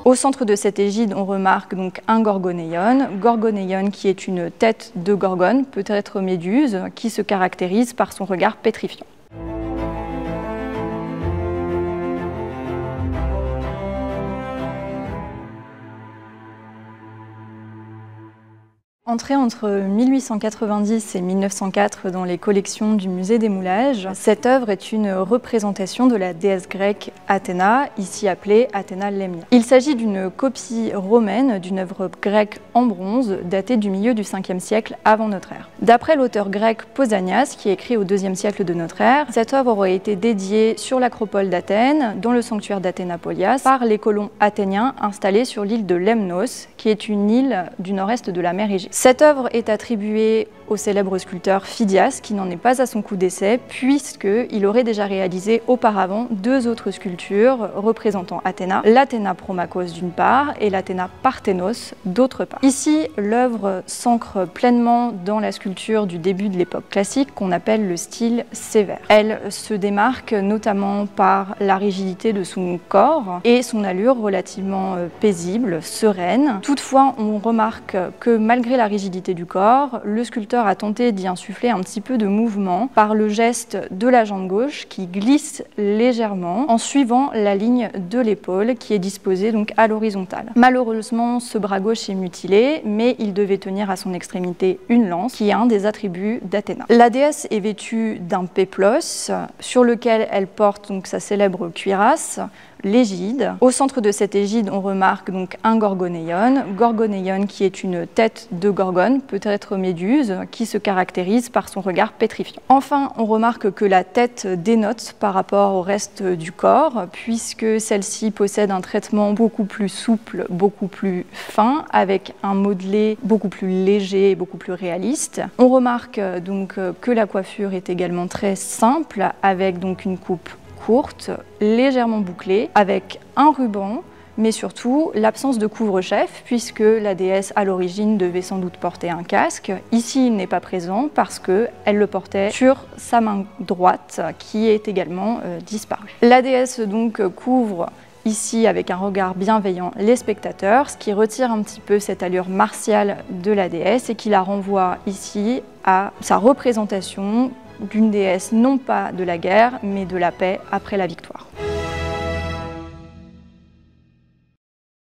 Au centre de cette égide, on remarque donc un gorgonéion qui est une tête de gorgone, peut-être méduse, qui se caractérise par son regard pétrifiant. Entrée entre 1890 et 1904 dans les collections du musée des Moulages, cette œuvre est une représentation de la déesse grecque Athéna, ici appelée Athéna Lemnia. Il s'agit d'une copie romaine d'une œuvre grecque en bronze datée du milieu du 5e siècle avant notre ère. D'après l'auteur grec Pausanias, qui écrit au 2e siècle de notre ère, cette œuvre aurait été dédiée sur l'acropole d'Athènes, dans le sanctuaire d'Athénapolias, par les colons athéniens installés sur l'île de Lemnos, qui est une île du nord-est de la mer Égée. Cette œuvre est attribuée au célèbre sculpteur Phidias, qui n'en est pas à son coup d'essai, puisqu'il aurait déjà réalisé auparavant 2 autres sculptures représentant Athéna, l'Athéna Promachos d'une part et l'Athéna Parthénos d'autre part. Ici, l'œuvre s'ancre pleinement dans la sculpture du début de l'époque classique, qu'on appelle le style sévère. Elle se démarque notamment par la rigidité de son corps et son allure relativement paisible, sereine. Toutefois, on remarque que malgré la rigidité du corps, le sculpteur a tenté d'y insuffler un petit peu de mouvement par le geste de la jambe gauche qui glisse légèrement en suivant la ligne de l'épaule qui est disposée donc à l'horizontale. Malheureusement, ce bras gauche est mutilé, mais il devait tenir à son extrémité une lance, qui est un des attributs d'Athéna. La déesse est vêtue d'un péplos sur lequel elle porte donc sa célèbre cuirasse, l'égide. Au centre de cette égide, on remarque donc un gorgonéion qui est une tête de gorgone, peut-être méduse, qui se caractérise par son regard pétrifiant. Enfin, on remarque que la tête dénote par rapport au reste du corps, puisque celle-ci possède un traitement beaucoup plus souple, beaucoup plus fin, avec un modelé beaucoup plus léger, beaucoup plus réaliste. On remarque donc que la coiffure est également très simple, avec donc une coupe courte, légèrement bouclée, avec un ruban, mais surtout l'absence de couvre-chef, puisque la déesse à l'origine devait sans doute porter un casque. Ici, il n'est pas présent parce qu'elle le portait sur sa main droite, qui est également disparue. La déesse donc couvre ici avec un regard bienveillant les spectateurs, ce qui retire un petit peu cette allure martiale de la déesse et qui la renvoie ici à sa représentation d'une déesse non pas de la guerre, mais de la paix après la victoire.